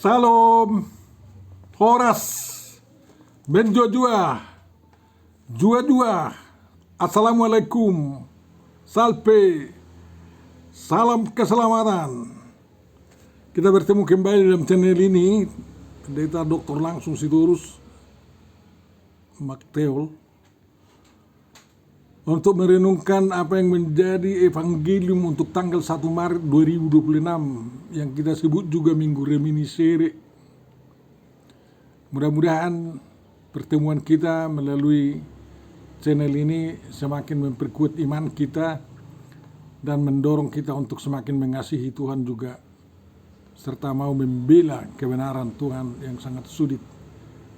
Salam, Horas, Benjojua, Jua-jua, Assalamualaikum, Salpe, salam keselamatan. Kita bertemu kembali dalam channel ini, Pendeta Dr. Langsung Sitorus Makteol, untuk merenungkan apa yang menjadi evangelium untuk tanggal 1 Maret 2026 yang kita sebut juga Minggu Reminiscere. Mudah-mudahan pertemuan kita melalui channel ini semakin memperkuat iman kita dan mendorong kita untuk semakin mengasihi Tuhan juga, serta mau membela kebenaran Tuhan yang sangat sulit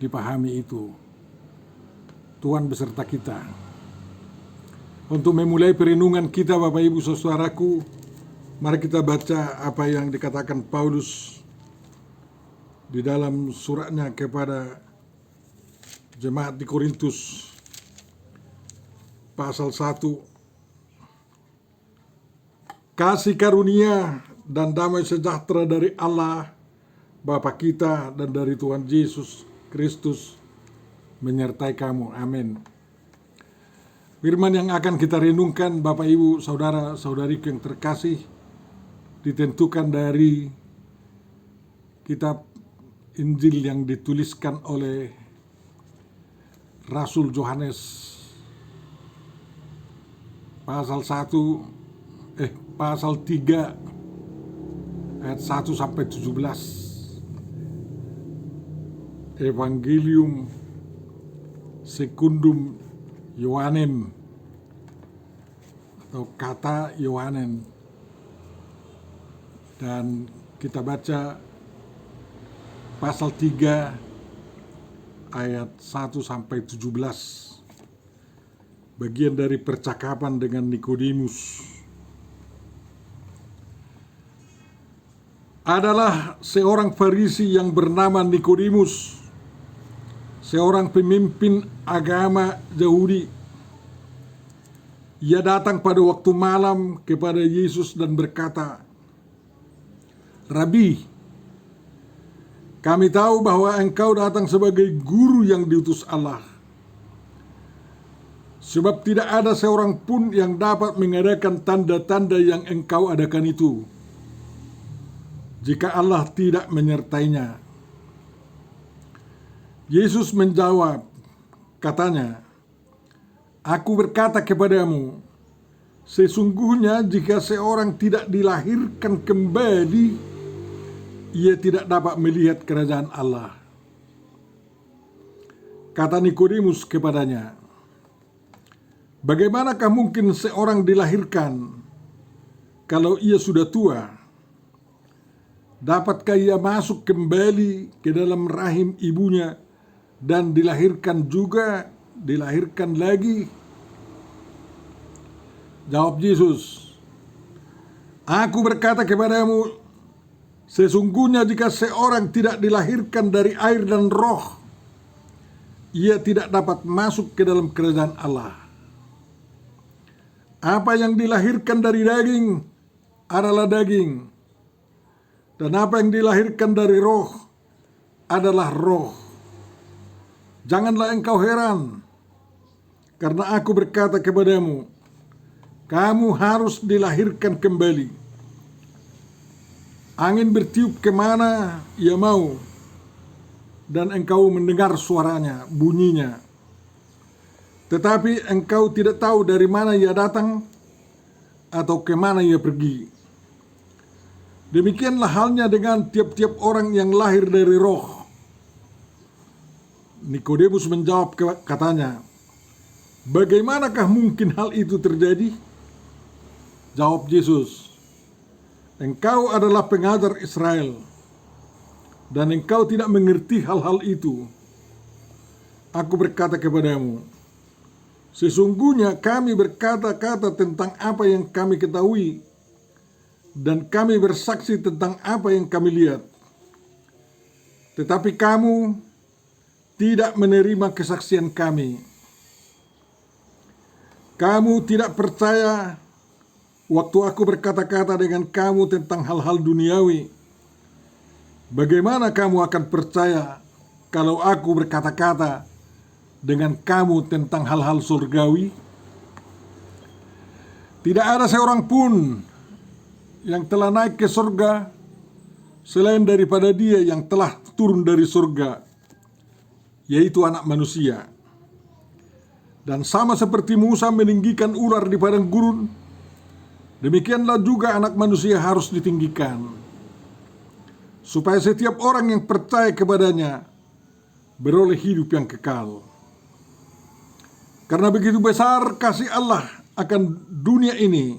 dipahami itu. Tuhan beserta kita. Untuk memulai perenungan kita, Bapak Ibu Saudaraku, mari kita baca apa yang dikatakan Paulus di dalam suratnya kepada jemaat di Korintus, pasal 1. Kasih karunia dan damai sejahtera dari Allah Bapa kita dan dari Tuhan Yesus Kristus menyertai kamu. Amin. Firman yang akan kita renungkan, Bapak Ibu Saudara Saudariku yang terkasih, ditentukan dari kitab Injil yang dituliskan oleh Rasul Yohanes, pasal 3 ayat 1 sampai 17. Evangelium Secundum Yohanem atau kata Yohanem, dan kita baca pasal 3 ayat 1 sampai 17, bagian dari percakapan dengan Nikodemus. Adalah seorang Farisi yang bernama Nikodemus, seorang pemimpin agama Yahudi. Ia datang pada waktu malam kepada Yesus dan berkata, "Rabi, kami tahu bahwa engkau datang sebagai guru yang diutus Allah. Sebab tidak ada seorang pun yang dapat mengadakan tanda-tanda yang engkau adakan itu, jika Allah tidak menyertainya." Yesus menjawab, katanya, "Aku berkata kepadamu, sesungguhnya jika seorang tidak dilahirkan kembali, ia tidak dapat melihat kerajaan Allah." Kata Nikodemus kepadanya, "Bagaimanakah mungkin seorang dilahirkan kalau ia sudah tua? Dapatkah ia masuk kembali ke dalam rahim ibunya dan dilahirkan lagi?" Jawab Yesus, "Aku berkata kepadamu, sesungguhnya jika seorang tidak dilahirkan dari air dan roh, ia tidak dapat masuk ke dalam kerajaan Allah. Apa yang dilahirkan dari daging adalah daging, dan apa yang dilahirkan dari roh adalah roh. Janganlah engkau heran, karena aku berkata kepadamu, kamu harus dilahirkan kembali. Angin bertiup kemana ia mau, dan engkau mendengar suaranya, bunyinya. Tetapi engkau tidak tahu dari mana ia datang atau kemana ia pergi. Demikianlah halnya dengan tiap-tiap orang yang lahir dari roh." Nikodemus menjawab katanya, "Bagaimanakah mungkin hal itu terjadi?" Jawab Yesus, "Engkau adalah pengajar Israel, dan engkau tidak mengerti hal-hal itu. Aku berkata kepadamu, sesungguhnya kami berkata-kata tentang apa yang kami ketahui, dan kami bersaksi tentang apa yang kami lihat. Tetapi kamu tidak menerima kesaksian kami. Kamu tidak percaya waktu aku berkata-kata dengan kamu tentang hal-hal duniawi. Bagaimana kamu akan percaya kalau aku berkata-kata dengan kamu tentang hal-hal surgawi? Tidak ada seorang pun yang telah naik ke surga selain daripada Dia yang telah turun dari surga, yaitu Anak Manusia. Dan sama seperti Musa meninggikan ular di padang gurun, demikianlah juga Anak Manusia harus ditinggikan, supaya setiap orang yang percaya kepadanya beroleh hidup yang kekal. Karena begitu besar kasih Allah akan dunia ini,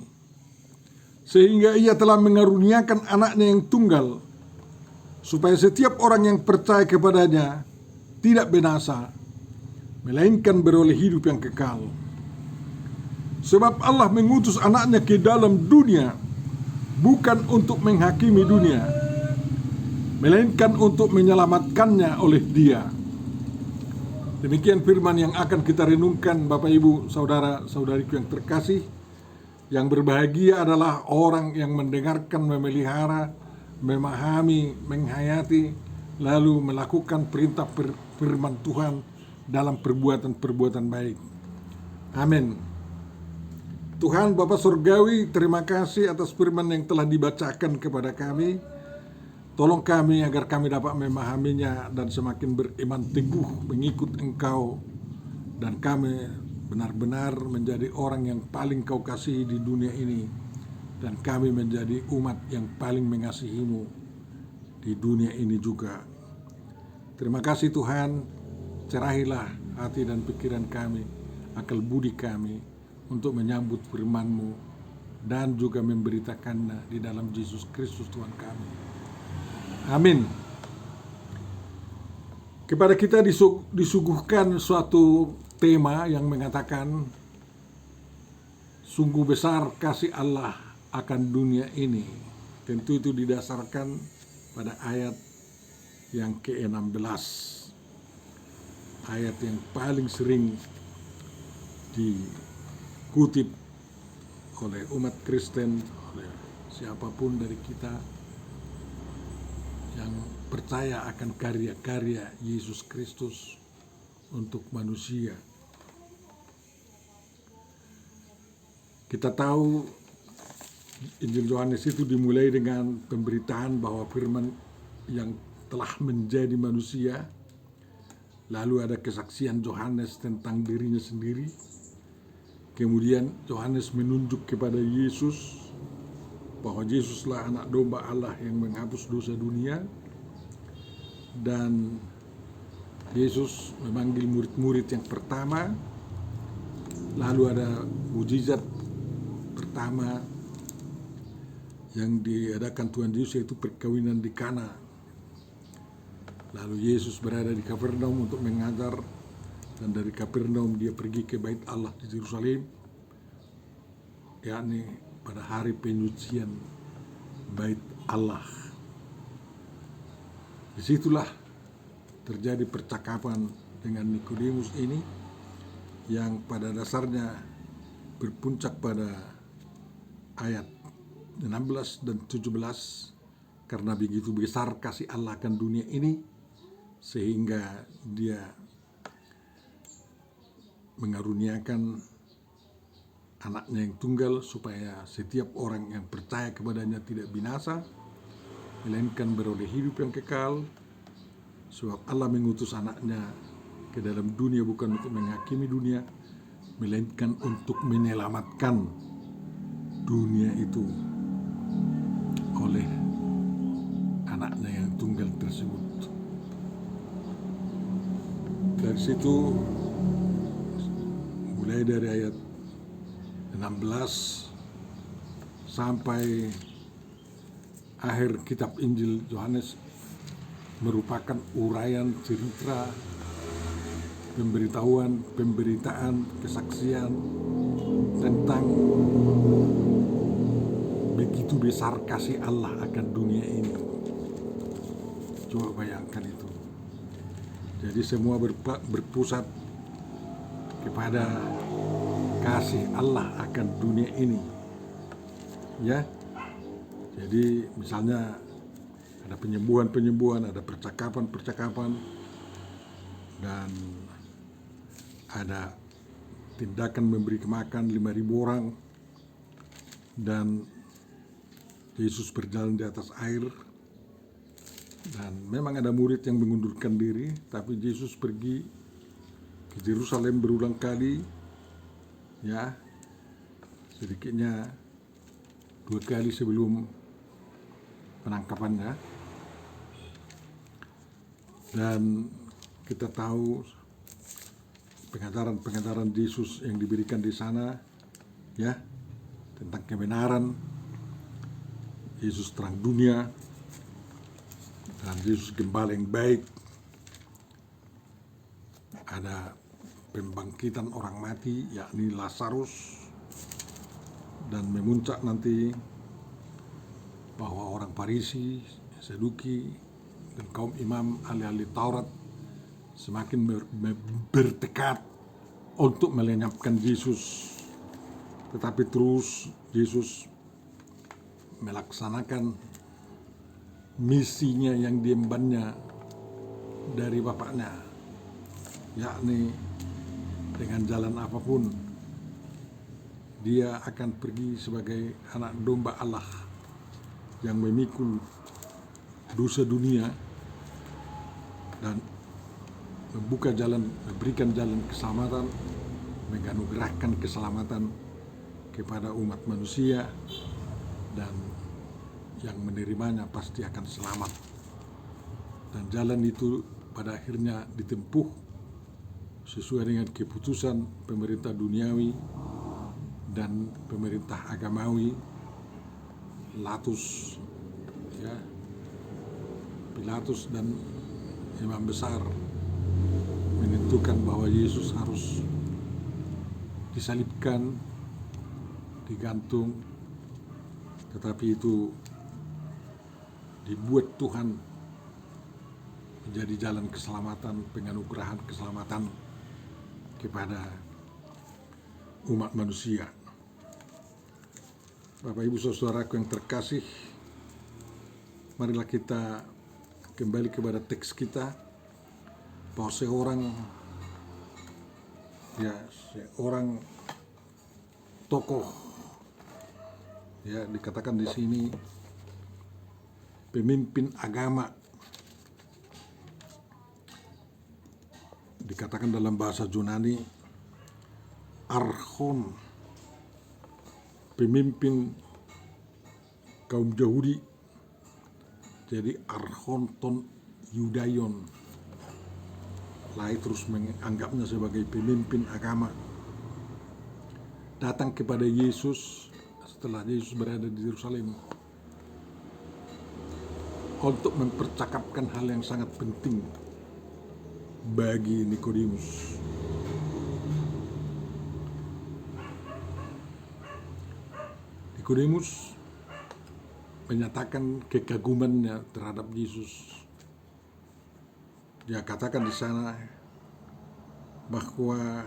sehingga Ia telah mengaruniakan anaknya yang tunggal, supaya setiap orang yang percaya kepadanya tidak binasa, melainkan beroleh hidup yang kekal. Sebab Allah mengutus anaknya ke dalam dunia bukan untuk menghakimi dunia, melainkan untuk menyelamatkannya oleh Dia. Demikian firman yang akan kita renungkan, Bapak Ibu, saudara-saudariku yang terkasih. Yang berbahagia adalah orang yang mendengarkan, memelihara, memahami, menghayati, lalu melakukan perintah firman Tuhan dalam perbuatan-perbuatan baik. Amin. Tuhan Bapa Surgawi, terima kasih atas firman yang telah dibacakan kepada kami. Tolong kami agar kami dapat memahaminya dan semakin beriman teguh mengikut Engkau, dan kami benar-benar menjadi orang yang paling Kau kasihi di dunia ini, dan kami menjadi umat yang paling mengasihi-Mu di dunia ini juga. Terima kasih Tuhan, cerahilah hati dan pikiran kami, akal budi kami untuk menyambut firman-Mu dan juga memberitakannya di dalam Yesus Kristus Tuhan kami. Amin. Kepada kita disuguhkan suatu tema yang mengatakan sungguh besar kasih Allah akan dunia ini. Tentu itu didasarkan pada ayat yang ke-16, ayat yang paling sering dikutip oleh umat Kristen, oleh siapapun dari kita yang percaya akan karya-karya Yesus Kristus untuk manusia. Kita tahu Injil Yohanes itu dimulai dengan pemberitaan bahwa firman yang telah menjadi manusia. Lalu ada kesaksian Yohanes tentang dirinya sendiri. Kemudian Yohanes menunjuk kepada Yesus, bahwa Yesuslah anak domba Allah yang menghapus dosa dunia. Dan Yesus memanggil murid-murid yang pertama. Lalu ada mujizat pertama yang diadakan Tuhan Yesus, yaitu perkawinan di Kana. Lalu Yesus berada di Kapernaum untuk mengajar, dan dari Kapernaum Dia pergi ke Bait Allah di Yerusalem, yakni pada hari penyucian Bait Allah. Disitulah terjadi percakapan dengan Nikodemus ini, yang pada dasarnya berpuncak pada ayat 16 dan 17. Karena begitu besar kasih Allah akan dunia ini, sehingga Dia mengaruniakan anaknya yang tunggal, supaya setiap orang yang percaya kepadanya tidak binasa, melainkan beroleh hidup yang kekal. Sebab Allah mengutus anaknya ke dalam dunia bukan untuk menghakimi dunia, melainkan untuk menyelamatkan dunia itu oleh anaknya yang tunggal tersebut. Dari situ, mulai dari ayat 16 sampai akhir kitab Injil Yohanes merupakan uraian cerita, pemberitaan, kesaksian tentang begitu besar kasih Allah akan dunia ini. Coba bayangkan itu. Jadi semua berpusat kepada kasih Allah akan dunia ini. Ya. Jadi misalnya Ada penyembuhan-penyembuhan, ada percakapan-percakapan, dan ada tindakan memberi makan 5.000 orang, dan Yesus berjalan di atas air. Dan memang ada murid yang mengundurkan diri, tapi Yesus pergi ke Yerusalem berulang kali, ya, sedikitnya 2 kali sebelum penangkapannya. Dan kita tahu pengajaran Yesus yang diberikan di sana, ya, tentang kebenaran. Yesus terang dunia, dan Yesus gembala yang baik. Ada pembangkitan orang mati, yakni Lazarus, dan memuncak nanti bahwa orang Farisi, Saduki, dan kaum imam ahli-ahli Taurat semakin bertekad untuk melenyapkan Yesus. Tetapi terus Yesus melaksanakan misinya yang diembannya dari Bapaknya, yakni dengan jalan apapun dia akan pergi sebagai anak domba Allah yang memikul dosa dunia dan membuka jalan, memberikan jalan keselamatan, menganugerahkan keselamatan kepada umat manusia, dan yang menerimanya pasti akan selamat. Dan jalan itu pada akhirnya ditempuh sesuai dengan keputusan pemerintah duniawi dan pemerintah agamawi, Pilatus dan imam besar menentukan bahwa Yesus harus disalibkan, digantung, tetapi itu dibuat Tuhan menjadi jalan keselamatan, penganugerahan keselamatan kepada umat manusia. Bapak Ibu Saudaraku yang terkasih, marilah kita kembali kepada teks kita, bahwa seorang tokoh, ya, dikatakan di sini pemimpin agama, dikatakan dalam bahasa Yunani archon, pemimpin kaum Yahudi. Jadi archonton Yudaion, lain terus menganggapnya sebagai pemimpin agama, datang kepada Yesus setelah Yesus berada di Yerusalem untuk mempercakapkan hal yang sangat penting bagi Nikodemus. Nikodemus menyatakan kekagumannya terhadap Yesus. Dia katakan di sana bahwa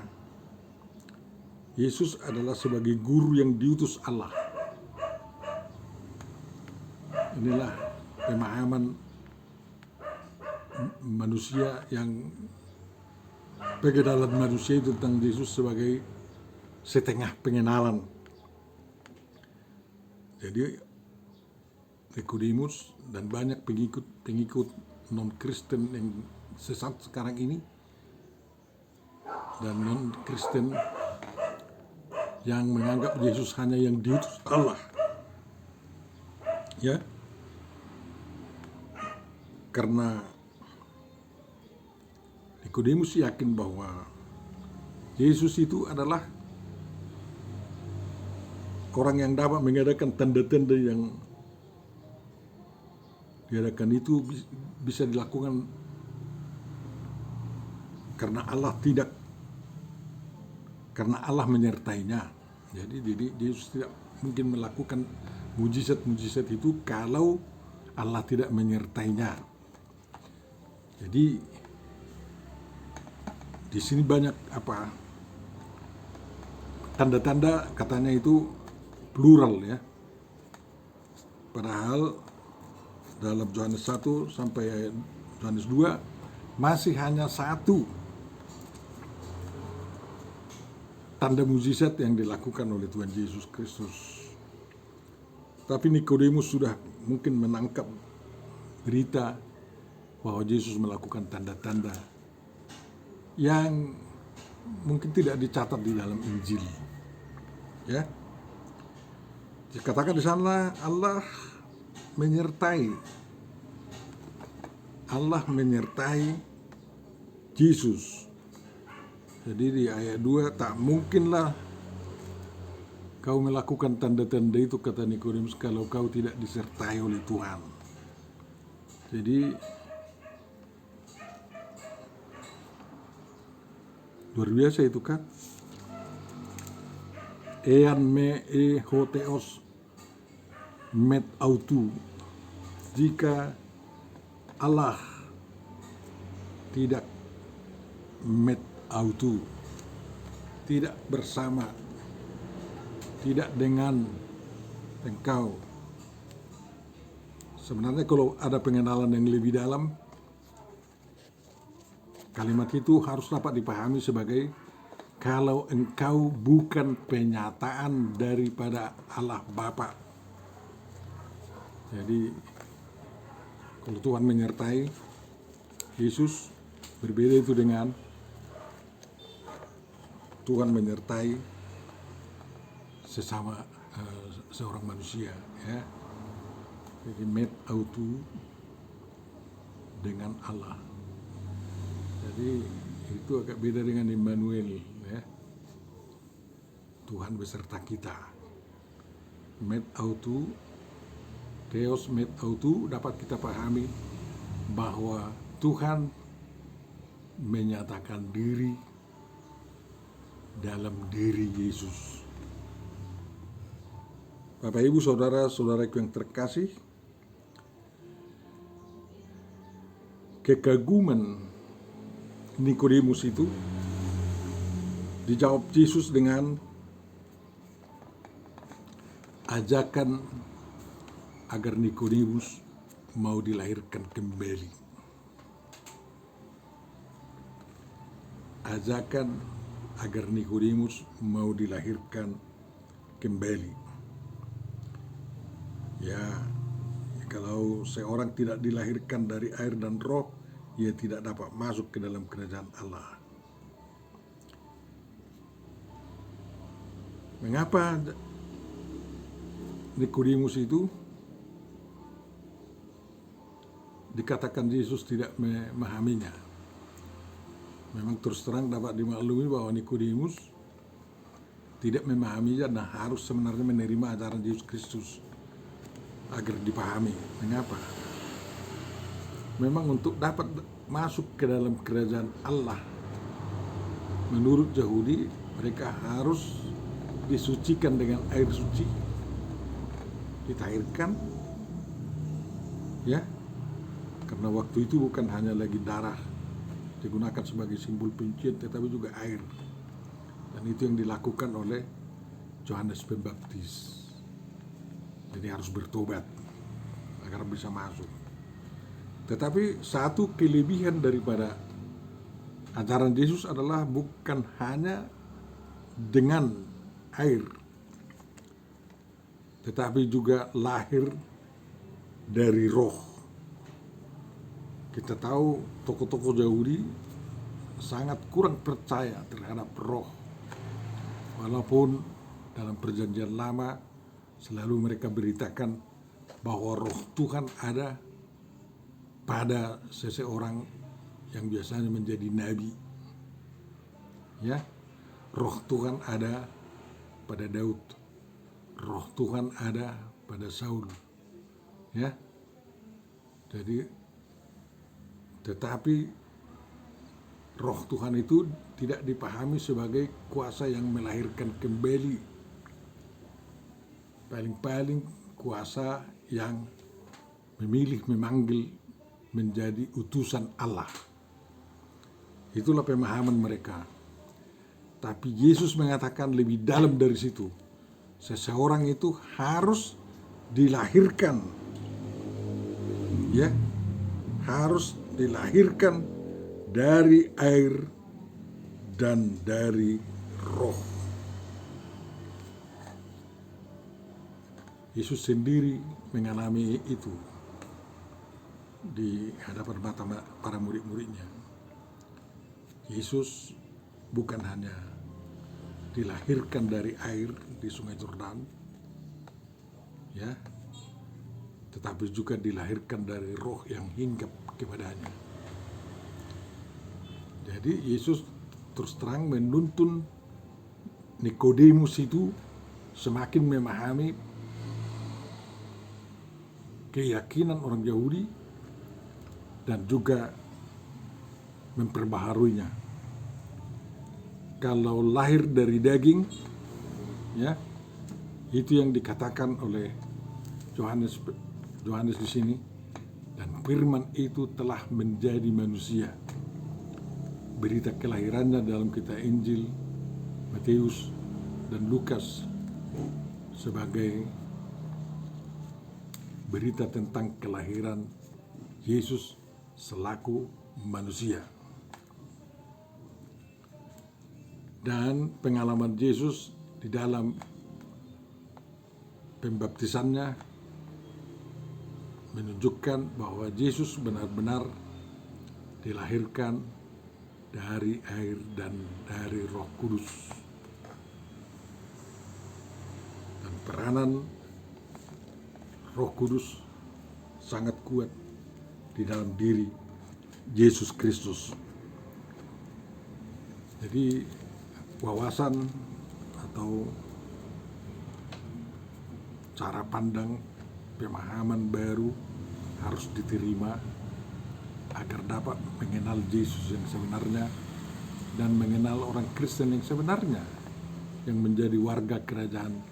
Yesus adalah sebagai guru yang diutus Allah. Inilah pemahaman manusia yang pegedalan manusia itu tentang Yesus sebagai setengah pengenalan. Jadi Nikodemus dan banyak pengikut non-Kristen yang sesat sekarang ini, dan non-Kristen yang menganggap Yesus hanya yang diutus Allah, ya, karena Nikodemus yakin bahwa Yesus itu adalah orang yang dapat mengadakan tanda-tanda yang diadakan itu bisa dilakukan karena Allah menyertainya. Jadi Yesus tidak mungkin melakukan mujizat-mujizat itu kalau Allah tidak menyertainya. Jadi di sini banyak tanda-tanda, katanya itu plural, ya. Padahal dalam Yohanes 1 sampai Yohanes 2 masih hanya satu tanda mukjizat yang dilakukan oleh Tuhan Yesus Kristus. Tapi Nikodemus sudah mungkin menangkap berita bahwa Yesus melakukan tanda-tanda yang mungkin tidak dicatat di dalam Injil. Ya. Dikatakan di sana Allah menyertai Yesus. Jadi di ayat 2, tak mungkinlah kau melakukan tanda-tanda itu, kata Nikodemus, kalau kau tidak disertai oleh Tuhan. Jadi luar biasa itu kan. Ean me e hoteos met autu. Jika Allah tidak met autu, tidak bersama, tidak dengan engkau. Sebenarnya kalau ada pengenalan yang lebih dalam, kalimat itu harus dapat dipahami sebagai kalau engkau bukan penyataan daripada Allah Bapa. Jadi kalau Tuhan menyertai Yesus, berbeda itu dengan Tuhan menyertai sesama seorang manusia, ya. Jadi met autu dengan Allah. Jadi itu agak beda dengan Immanuel, ya. Tuhan beserta kita. Met autu, Theos met autu, dapat kita pahami bahwa Tuhan menyatakan diri dalam diri Yesus. Bapak, Ibu, saudara-saudaraku yang terkasih, kekaguman Nikodemus itu dijawab Yesus dengan ajakan agar Nikodemus mau dilahirkan kembali. Ajakan agar Nikodemus mau dilahirkan kembali. Ya, kalau seorang tidak dilahirkan dari air dan roh, ia tidak dapat masuk ke dalam kerajaan Allah. Mengapa Nikodemus itu dikatakan Yesus tidak memahaminya? Memang terus terang dapat dimaklumi bahwa Nikodemus tidak memahaminya dan harus sebenarnya menerima ajaran Yesus Kristus agar dipahami. Mengapa? Memang untuk dapat masuk ke dalam kerajaan Allah, menurut Yahudi, mereka harus disucikan dengan air suci, ditahirkan, ya, karena waktu itu bukan hanya lagi darah digunakan sebagai simbol penyucian, tetapi juga air. Dan itu yang dilakukan oleh Yohanes Pembaptis. Jadi harus bertobat agar bisa masuk. Tetapi satu kelebihan daripada ajaran Yesus adalah bukan hanya dengan air, tetapi juga lahir dari roh. Kita tahu tokoh-tokoh Yahudi sangat kurang percaya terhadap roh. Walaupun dalam perjanjian lama selalu mereka beritakan bahwa roh Tuhan ada pada seseorang yang biasanya menjadi nabi. Ya, roh Tuhan ada pada Daud. Roh Tuhan ada pada Saul. Ya. Tetapi roh Tuhan itu tidak dipahami sebagai kuasa yang melahirkan kembali. Paling-paling kuasa yang memilih, memanggil menjadi utusan Allah. Itulah pemahaman mereka. Tapi Yesus mengatakan lebih dalam dari situ. Seseorang itu harus dilahirkan ya, harus dilahirkan dari air dan dari roh. Yesus sendiri mengalami itu di hadapan mata para murid-muridnya. Yesus bukan hanya dilahirkan dari air di Sungai Yordan, ya, tetapi juga dilahirkan dari roh yang hinggap kepadanya. Jadi Yesus terus terang menuntun Nikodemus itu semakin memahami keyakinan orang Yahudi dan juga memperbaharuinya. Kalau lahir dari daging, ya, itu yang dikatakan oleh Yohanes di sini, dan firman itu telah menjadi manusia. Berita kelahirannya dalam kitab Injil Matius dan Lukas sebagai berita tentang kelahiran Yesus selaku manusia. Dan pengalaman Yesus di dalam pembaptisannya menunjukkan bahwa Yesus benar-benar dilahirkan dari air dan dari Roh Kudus. Dan peranan Roh Kudus sangat kuat di dalam diri Yesus Kristus. Jadi wawasan atau cara pandang, pemahaman baru harus diterima agar dapat mengenal Yesus yang sebenarnya dan mengenal orang Kristen yang sebenarnya, yang menjadi warga kerajaan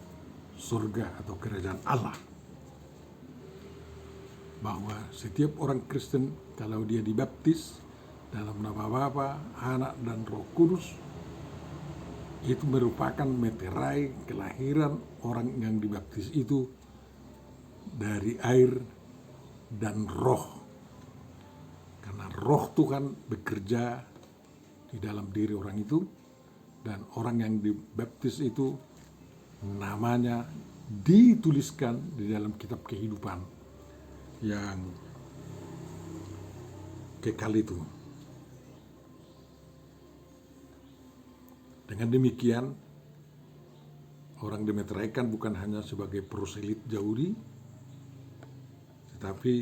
surga atau kerajaan Allah. Bahwa setiap orang Kristen kalau dia dibaptis dalam nama Bapa, Anak, dan Roh Kudus, itu merupakan meterai kelahiran orang yang dibaptis itu dari air dan roh. Karena roh Tuhan bekerja di dalam diri orang itu, dan orang yang dibaptis itu namanya dituliskan di dalam kitab kehidupan yang kekal itu. Dengan demikian, orang dimeteraikan bukan hanya sebagai proselit Yahudi, tetapi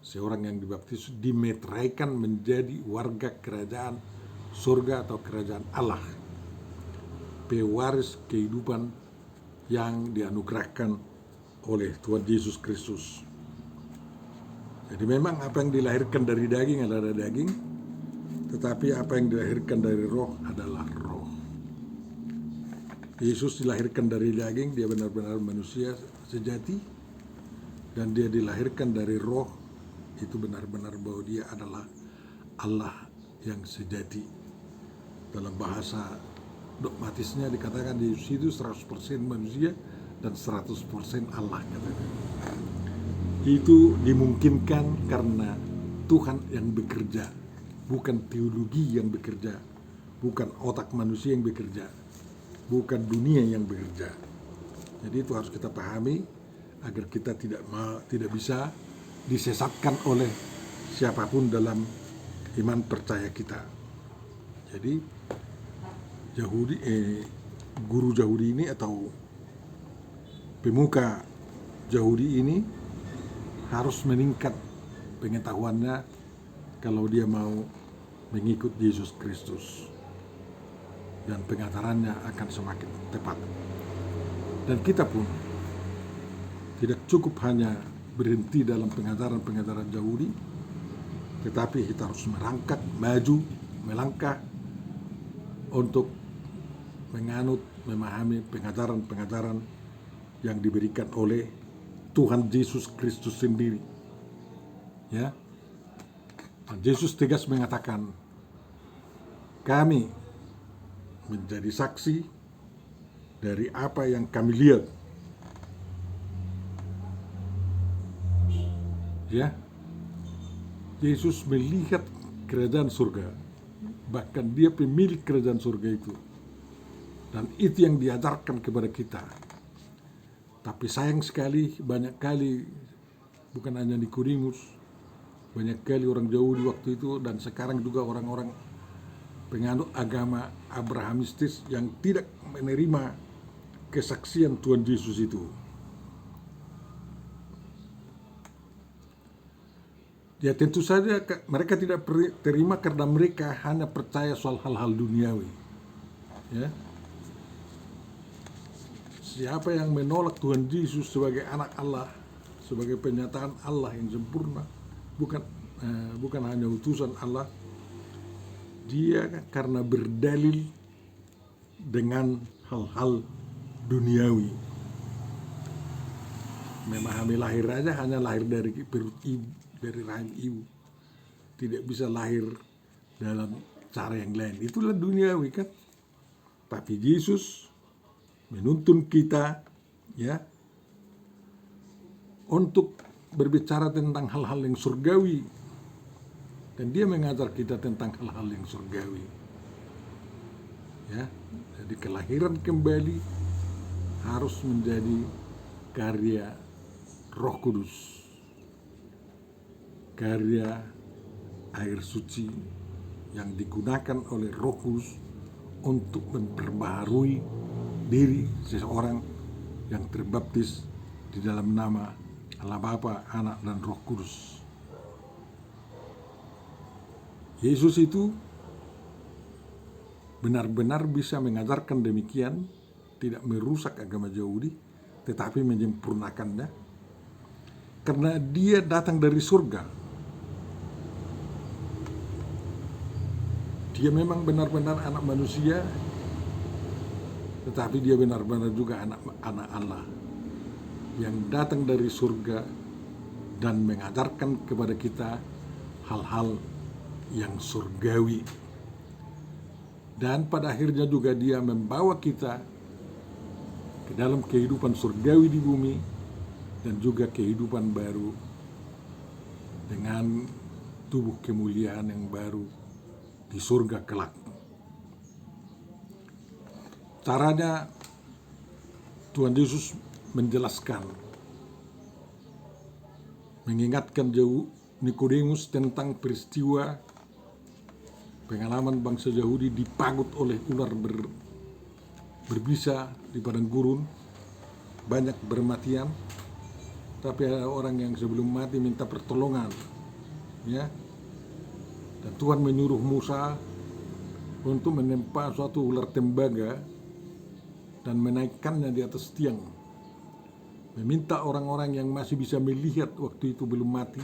seorang yang dibaptis dimeteraikan menjadi warga kerajaan surga atau kerajaan Allah, pewaris kehidupan yang dianugerahkan oleh Tuhan Yesus Kristus. Jadi memang apa yang dilahirkan dari daging adalah daging, tetapi apa yang dilahirkan dari roh adalah roh. Yesus dilahirkan dari daging, dia benar-benar manusia sejati, dan dia dilahirkan dari roh, itu benar-benar bahwa dia adalah Allah yang sejati. Dalam bahasa dogmatisnya dikatakan di situ 100% manusia dan 100% Allah. Itu dimungkinkan karena Tuhan yang bekerja, bukan teologi yang bekerja, bukan otak manusia yang bekerja, bukan dunia yang bekerja. Jadi itu harus kita pahami agar kita tidak bisa disesatkan oleh siapapun dalam iman percaya kita. Jadi guru Yahudi ini atau pemuka Yahudi ini harus meningkat pengetahuannya kalau dia mau mengikut Yesus Kristus, dan pengajarannya akan semakin tepat. Dan kita pun tidak cukup hanya berhenti dalam pengajaran Yahudi, tetapi kita harus melangkah untuk menganut, memahami pengajaran-pengajaran yang diberikan oleh Tuhan Yesus Kristus sendiri. Ya, Yesus tegas mengatakan, kami menjadi saksi dari apa yang kami lihat. Ya, Yesus melihat kerajaan surga, bahkan dia pemilik kerajaan surga itu, dan itu yang diajarkan kepada kita. Tapi sayang sekali, banyak kali, bukan hanya Nikodemus, banyak kali orang Yahudi waktu itu, dan sekarang juga orang-orang penganut agama Abrahamistis yang tidak menerima kesaksian Tuhan Yesus itu. Ya tentu saja mereka tidak terima karena mereka hanya percaya soal hal-hal duniawi. Ya. Siapa yang menolak Tuhan Yesus sebagai anak Allah, sebagai penyataan Allah yang sempurna, bukan hanya utusan Allah, dia karena berdalil dengan hal-hal duniawi. Memahami lahir aja hanya lahir dari perut ibu, dari rahim ibu, tidak bisa lahir dalam cara yang lain. Itulah duniawi kan. Tapi Yesus menuntun kita, ya, untuk berbicara tentang hal-hal yang surgawi, dan dia mengajar kita tentang hal-hal yang surgawi. Ya, jadi kelahiran kembali harus menjadi karya Roh Kudus, karya air suci yang digunakan oleh Roh Kudus untuk memperbaharui diri seseorang yang terbaptis di dalam nama Allah Bapa, Anak, dan Roh Kudus. Yesus itu benar-benar bisa mengajarkan demikian, tidak merusak agama Yahudi, tetapi menyempurnakannya, karena dia datang dari surga. Dia memang benar-benar anak manusia, tetapi dia benar-benar juga anak Allah yang datang dari surga dan mengajarkan kepada kita hal-hal yang surgawi. Dan pada akhirnya juga dia membawa kita ke dalam kehidupan surgawi di bumi dan juga kehidupan baru dengan tubuh kemuliaan yang baru di surga kelak. Caranya Tuhan Yesus menjelaskan, mengingatkan Nikodemus tentang peristiwa pengalaman bangsa Yahudi dipagut oleh ular berbisa di padang gurun, banyak bermatian, tapi ada orang yang sebelum mati minta pertolongan, ya. Dan Tuhan menyuruh Musa untuk menempa suatu ular tembaga dan menaikkannya di atas tiang, meminta orang-orang yang masih bisa melihat waktu itu belum mati,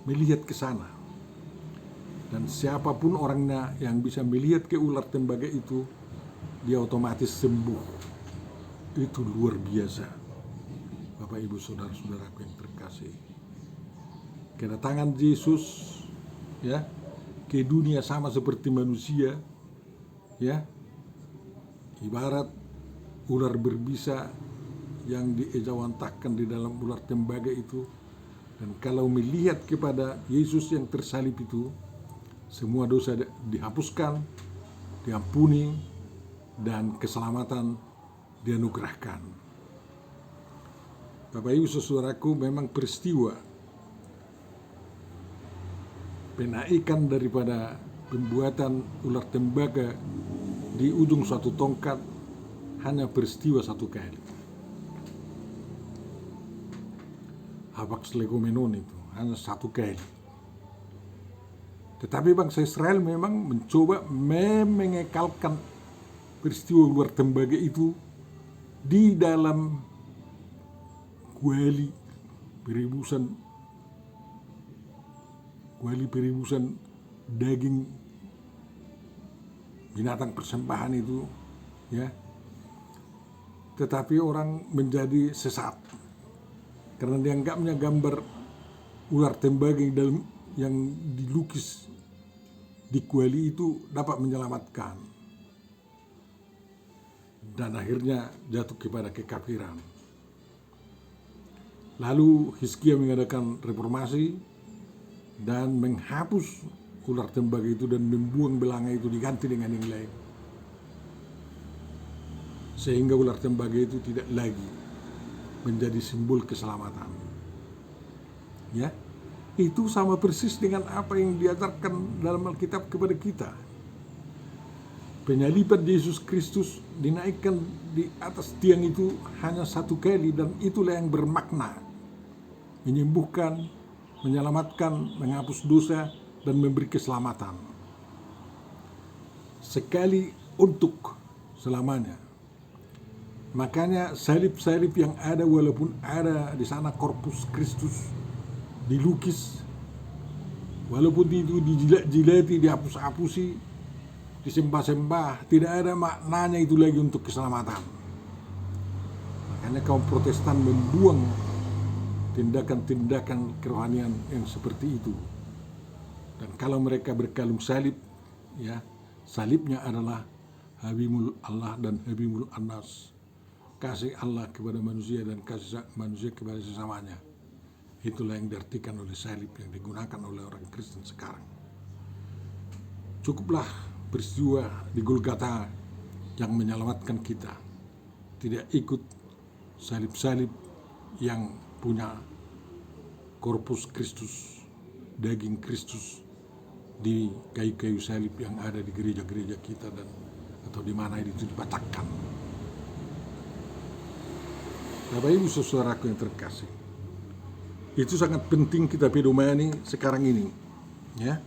melihat ke sana. Dan siapapun orangnya yang bisa melihat ke ular tembaga itu, dia otomatis sembuh. Itu luar biasa. Bapak, Ibu, saudara-saudaraku yang terkasih, kedatangan Yesus, ya, ke dunia sama seperti manusia, ya, ibarat ular berbisa yang diejawantahkan di dalam ular tembaga itu. Dan kalau melihat kepada Yesus yang tersalib itu, semua dosa dihapuskan, diampuni, dan keselamatan dianugerahkan. Bapak, Ibu, saudaraku, memang peristiwa penaikan daripada pembuatan ular tembaga di ujung suatu tongkat hanya peristiwa satu kali. Hapax legomenon itu hanya satu kali. Tetapi bangsa Israel memang mencoba mengekalkan peristiwa ular tembaga itu di dalam kuali peribusan daging binatang persembahan itu, ya. Tetapi orang menjadi sesat karena dianggapnya gambar ular tembaga yang dilukis di kuali itu dapat menyelamatkan, dan akhirnya jatuh kepada kekafiran. Lalu Hizkia mengadakan reformasi dan menghapus ular tembaga itu dan membuang belanga itu diganti dengan yang lain. Sehingga ular tembaga itu tidak lagi menjadi simbol keselamatan. Ya, itu sama persis dengan apa yang diajarkan dalam Alkitab kepada kita. Penyaliban Yesus Kristus dinaikkan di atas tiang itu hanya satu kali, dan itulah yang bermakna menyembuhkan, menyelamatkan, menghapus dosa, dan memberi keselamatan. Sekali untuk selamanya. Makanya salib-salib yang ada, walaupun ada di sana korpus Kristus dilukis, walaupun itu dijilat-jilati, dihapus-hapusi, disembah-sembah, tidak ada maknanya itu lagi untuk keselamatan. Makanya kaum Protestan membuang tindakan-tindakan kerohanian yang seperti itu. Dan kalau mereka berkalung salib, ya, salibnya adalah Habibul Allah dan Habibul Anas, kasih Allah kepada manusia dan kasih manusia kepada sesamanya. Itulah yang diartikan oleh salib yang digunakan oleh orang Kristen sekarang. Cukuplah peristiwa di Golgota yang menyelamatkan kita. Tidak ikut salib-salib yang punya korpus Kristus, daging Kristus di kayu-kayu salib yang ada di gereja-gereja kita dan atau di mana itu dipatahkan. Bapak Ibu saudaraku yang terkasih, itu sangat penting kita pedomani sekarang ini, ya.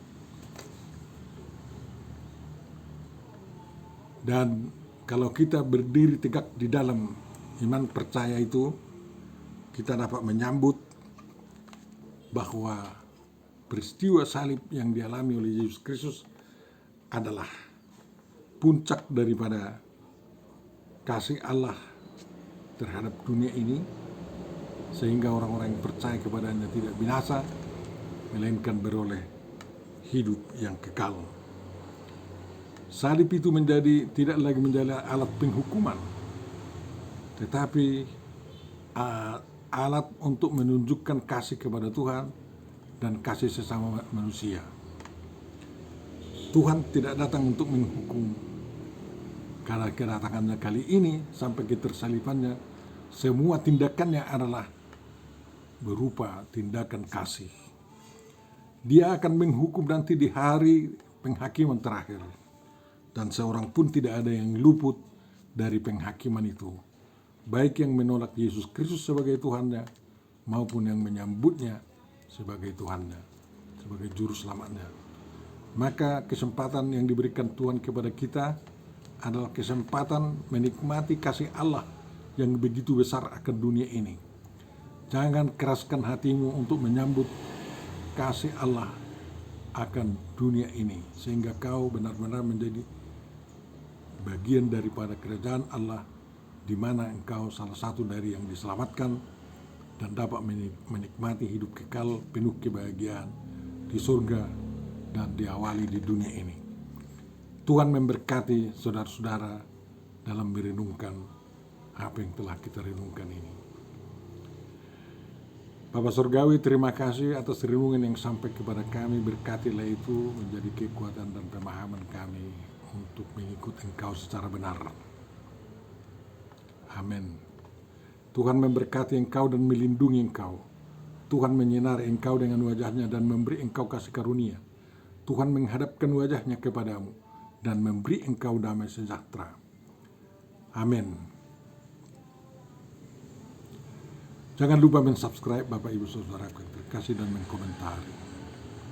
Dan kalau kita berdiri tegak di dalam iman percaya itu, kita dapat menyambut bahwa peristiwa salib yang dialami oleh Yesus Kristus adalah puncak daripada kasih Allah terhadap dunia ini, sehingga orang-orang yang percaya kepadanya tidak binasa, melainkan beroleh hidup yang kekal. Salib itu tidak lagi menjadi alat penghukuman, tetapi alat untuk menunjukkan kasih kepada Tuhan dan kasih sesama manusia. Tuhan tidak datang untuk menghukum. Karena kedatangannya kali ini sampai ketersalibannya, semua tindakannya adalah berupa tindakan kasih. Dia akan menghukum nanti di hari penghakiman terakhir. Dan seorang pun tidak ada yang luput dari penghakiman itu. Baik yang menolak Yesus Kristus sebagai Tuhannya, maupun yang menyambutnya sebagai Tuhannya, sebagai juru selamatnya. Maka kesempatan yang diberikan Tuhan kepada kita adalah kesempatan menikmati kasih Allah yang begitu besar akan dunia ini. Jangan keraskan hatimu untuk menyambut kasih Allah akan dunia ini, sehingga kau benar-benar menjadi bagian daripada kerajaan Allah, di mana engkau salah satu dari yang diselamatkan dan dapat menikmati hidup kekal penuh kebahagiaan di surga dan diawali di dunia ini. Tuhan memberkati saudara-saudara dalam merenungkan apa yang telah kita renungkan ini. Bapa Surgawi, terima kasih atas renungan yang sampai kepada kami. Berkatilah itu menjadi kekuatan dan pemahaman kami untuk mengikut Engkau secara benar. Amin. Tuhan memberkati engkau dan melindungi engkau. Tuhan menyinari engkau dengan wajahnya dan memberi engkau kasih karunia. Tuhan menghadapkan wajahnya kepadamu dan memberi engkau damai sejahtera. Amin. Jangan lupa mensubscribe Bapak Ibu Saudara yang terkasih dan mengkomentari.